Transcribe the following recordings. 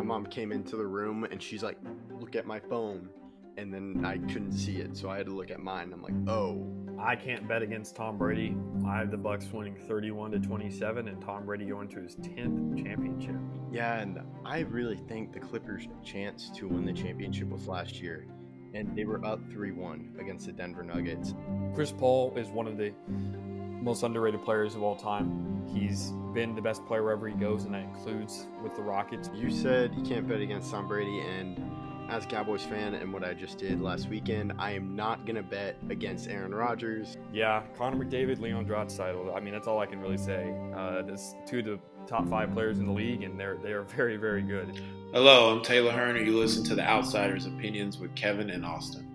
mom came into the room and she's like, look at my phone. And then I couldn't see it, so I had to look at mine. I'm like, oh. I can't bet against Tom Brady. I have the Bucks winning 31-27 and Tom Brady going to his 10th championship. Yeah, and I really think the Clippers' chance to win the championship was last year. And they were up 3-1 against the Denver Nuggets. Chris Paul is one of the most underrated players of all time. He's been the best player wherever he goes, and that includes with the Rockets. You said you can't bet against Tom Brady, and as a Cowboys fan and what I just did last weekend, I am not going to bet against Aaron Rodgers. Yeah, Connor McDavid, Leon Draisaitl. I mean, that's all I can really say. There's two of the top 5 players in the league, and they are very, very good. Hello, I'm Taylor Hearn, and you listen to the Outsiders' Opinions with Kevin and Austin.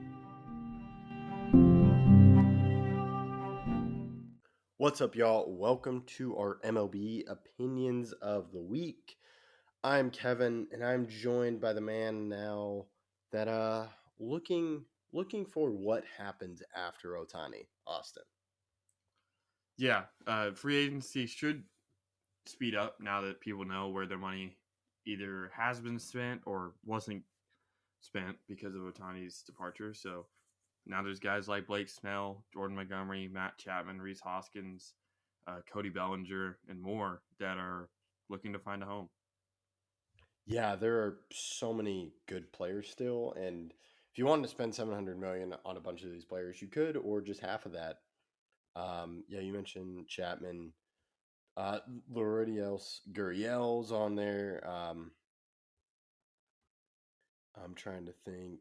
What's up, y'all? Welcome to our MLB Opinions of the Week. I'm Kevin, and I'm joined by the man now that looking for what happens after Ohtani, Austin. Yeah, free agency should speed up now that people know where their money either has been spent or wasn't spent because of Ohtani's departure. So now there's guys like Blake Snell, Jordan Montgomery, Matt Chapman, Rhys Hoskins, Cody Bellinger, and more that are looking to find a home. Yeah, there are so many good players still, and if you wanted to spend $700 million on a bunch of these players, you could, or just half of that. Yeah, you mentioned Chapman, Lourdes Gurriel's on there. I'm trying to think.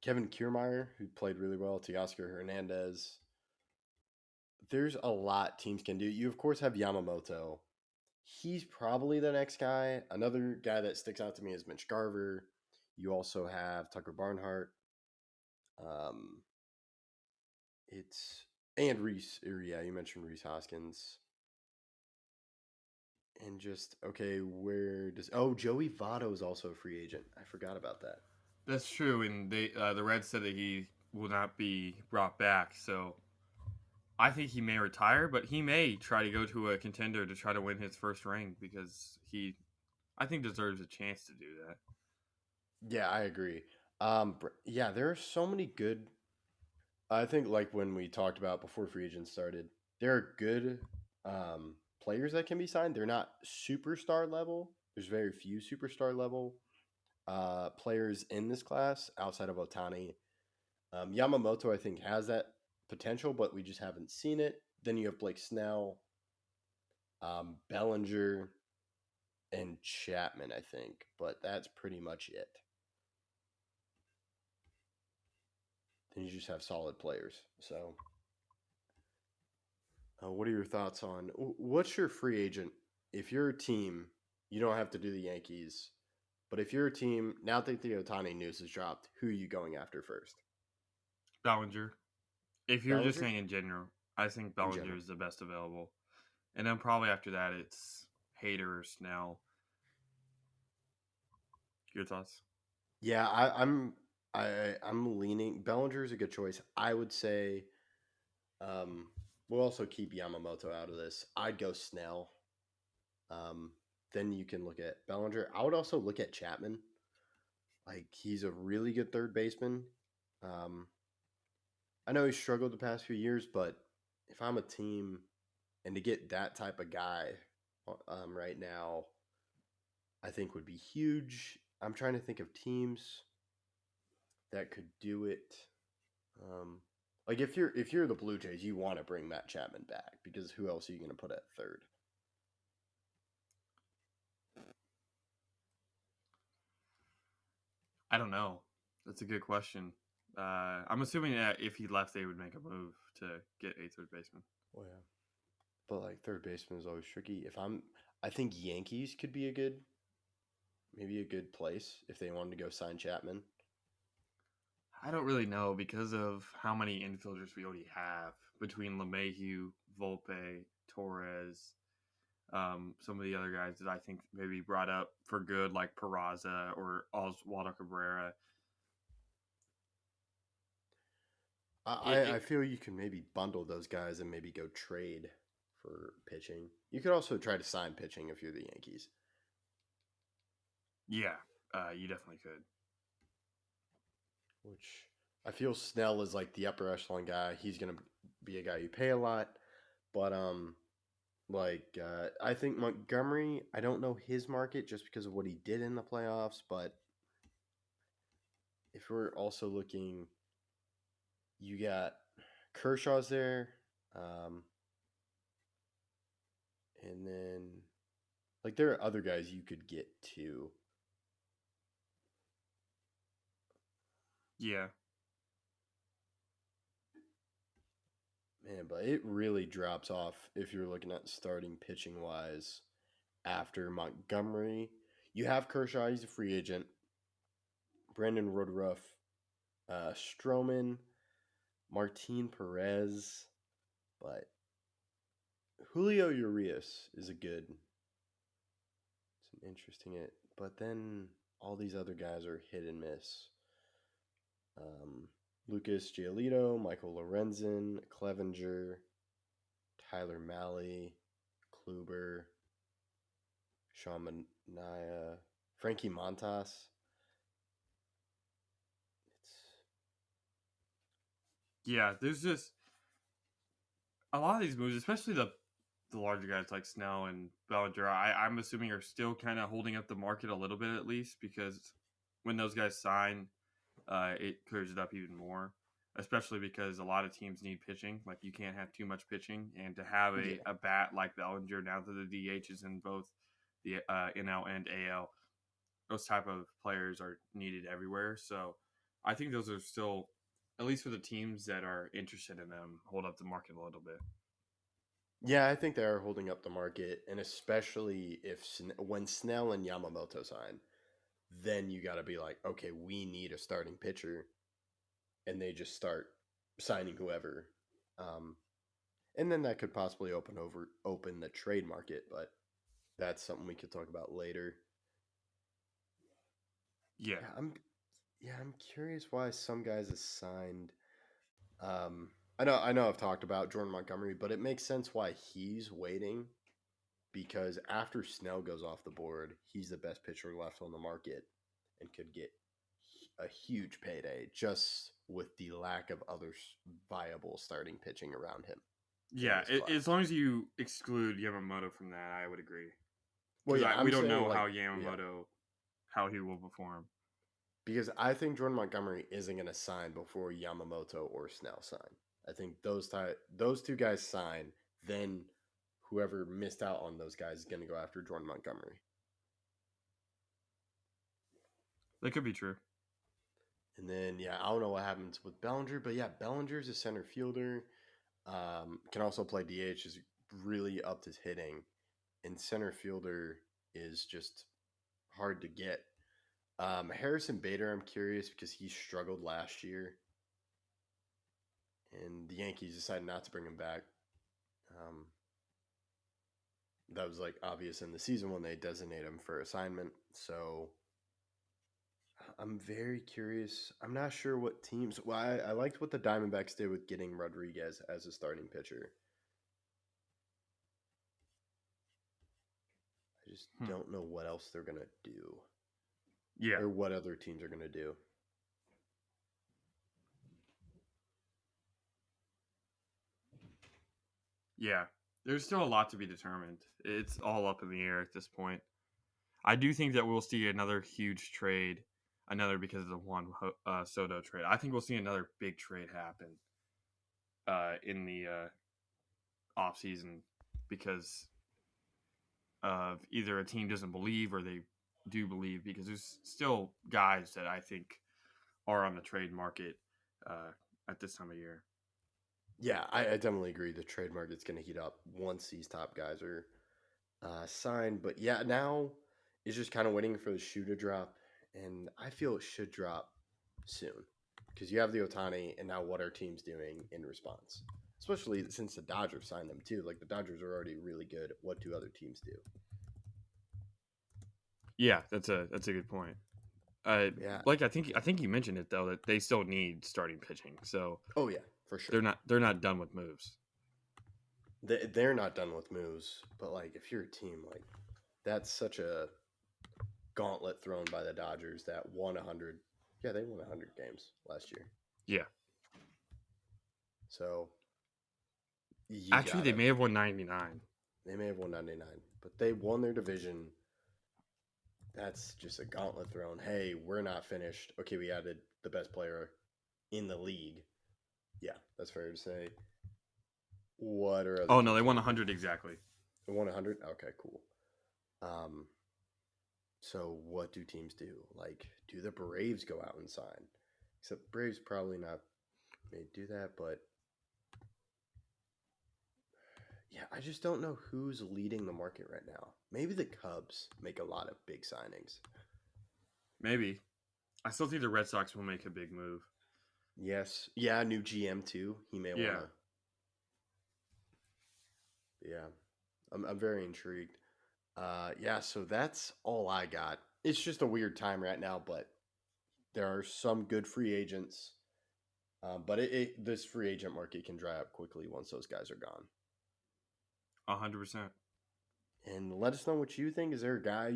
Kevin Kiermaier, who played really well, Teoscar Hernandez. There's a lot teams can do. You, of course, have Yamamoto. He's probably the next guy. Another guy that sticks out to me is Mitch Garver. You also have Tucker Barnhart. And Rhys. Yeah, you mentioned Rhys Hoskins. And just, okay, Joey Votto is also a free agent. I forgot about that. That's true, and the Reds said that he will not be brought back, so I think he may retire, but he may try to go to a contender to try to win his first ring because he, I think, deserves a chance to do that. Yeah, I agree. Yeah, there are so many good. I think like when we talked about before free agents started, there are good players that can be signed. They're not superstar level. There's very few superstar level players in this class outside of Ohtani. Yamamoto, I think, has that potential, but we just haven't seen it. Then you have Blake Snell, Bellinger, and Chapman, I think, but that's pretty much it. Then you just have solid players. So, what are your thoughts on what's your free agent? If you're a team, you don't have to do the Yankees, but if you're a team, now that the Ohtani news has dropped, who are you going after first? Bellinger. If you're just saying in general, I think Bellinger is the best available. And then probably after that, it's Hader or Snell. Your thoughts? Yeah, I'm leaning. Bellinger is a good choice. I would say we'll also keep Yamamoto out of this. I'd go Snell. Then you can look at Bellinger. I would also look at Chapman. Like, he's a really good third baseman. I know he struggled the past few years, but if I'm a team and to get that type of guy right now, I think would be huge. I'm trying to think of teams that could do it. Like if you're the Blue Jays, you want to bring Matt Chapman back because who else are you going to put at third? I don't know. That's a good question. I'm assuming that if he left, they would make a move to get a third baseman. Oh yeah, but like third baseman is always tricky. I think Yankees could be maybe a good place if they wanted to go sign Chapman. I don't really know because of how many infielders we already have between LeMahieu, Volpe, Torres, some of the other guys that I think maybe brought up for good, like Peraza or Oswaldo Cabrera. I feel you can maybe bundle those guys and maybe go trade for pitching. You could also try to sign pitching if you're the Yankees. Yeah, you definitely could. Which I feel Snell is like the upper echelon guy. He's gonna be a guy you pay a lot, but I think Montgomery. I don't know his market just because of what he did in the playoffs, but if we're also looking, you got Kershaw's there, and then like there are other guys you could get too. Yeah. Man, but it really drops off if you're looking at starting pitching wise after Montgomery. You have Kershaw, he's a free agent. Brandon Woodruff, Stroman, Martin Perez, but Julio Urias is it's an interesting it. But then all these other guys are hit and miss. Lucas Giolito, Michael Lorenzen, Clevenger, Tyler Malley, Kluber, Sean Manaea, Frankie Montas. Yeah, there's just a lot of these moves, especially the larger guys like Snell and Bellinger. I'm assuming are still kind of holding up the market a little bit at least, because when those guys sign, it clears it up even more. Especially because a lot of teams need pitching. Like you can't have too much pitching, and to have a bat like Bellinger now that the DH is in both the NL and AL, those type of players are needed everywhere. So I think those are still, at least for the teams that are interested in them, hold up the market a little bit. Yeah, I think they are holding up the market, and especially when Snell and Yamamoto sign, then you got to be like, okay, we need a starting pitcher, and they just start signing whoever, and then that could possibly open the trade market, but that's something we could talk about later. Yeah, I'm curious why some guys have signed. I know I've talked about Jordan Montgomery, but it makes sense why he's waiting because after Snell goes off the board, he's the best pitcher left on the market and could get a huge payday just with the lack of other viable starting pitching around him. Yeah, as long as you exclude Yamamoto from that, I would agree. Well, yeah, we don't know how Yamamoto, how he will perform. Because I think Jordan Montgomery isn't going to sign before Yamamoto or Snell sign. I think those two guys sign, then whoever missed out on those guys is going to go after Jordan Montgomery. That could be true. And then, I don't know what happens with Bellinger, but Bellinger's a center fielder. Can also play DH, is really upped his hitting. And center fielder is just hard to get. Harrison Bader, I'm curious because he struggled last year. And the Yankees decided not to bring him back. That was obvious in the season when they designate him for assignment. So I'm very curious. I'm not sure what teams. Well, I liked what the Diamondbacks did with getting Rodriguez as a starting pitcher. I just don't know what else they're gonna do. Yeah, or what other teams are gonna do. Yeah, there's still a lot to be determined. It's all up in the air at this point. I do think that we'll see another huge trade, because of the Juan Soto trade. I think we'll see another big trade happen in the offseason because of either a team doesn't believe or they do believe, because there's still guys that I think are on the trade market at this time of year. Yeah, I definitely agree. The trade market's going to heat up once these top guys are signed. But now it's just kind of waiting for the shoe to drop. And I feel it should drop soon because you have the Ohtani, and now what are teams doing in response? Especially since the Dodgers signed them too. Like the Dodgers are already really good. What do other teams do? Yeah, that's a good point. Like I think you mentioned it though, that they still need starting pitching. So yeah, for sure. They're not done with moves. They're not done with moves, but if you're a team, that's such a gauntlet thrown by the Dodgers that won 100. Yeah, they won 100 games last year. Yeah. So Actually, they may have won 99. They may have won 99, but they won their division. That's just a gauntlet thrown. Hey, we're not finished. Okay, we added the best player in the league. Yeah, that's fair to say. What are other Oh, no, they won 100 exactly. They won 100? Okay, cool. So what do teams do? Like, do the Braves go out and sign? Except Braves probably not may do that, but yeah, I just don't know who's leading the market right now. Maybe the Cubs make a lot of big signings. Maybe. I still think the Red Sox will make a big move. Yes. Yeah, new GM too. He may want to. Yeah. I'm very intrigued. Yeah, so that's all I got. It's just a weird time right now, but there are some good free agents. But this free agent market can dry up quickly once those guys are gone. 100%. And let us know what you think. Is there a guy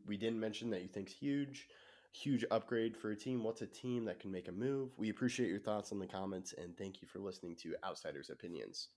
we didn't mention that you think's huge upgrade for a team? What's a team that can make a move? We appreciate your thoughts in the comments, and thank you for listening to Outsiders Opinions.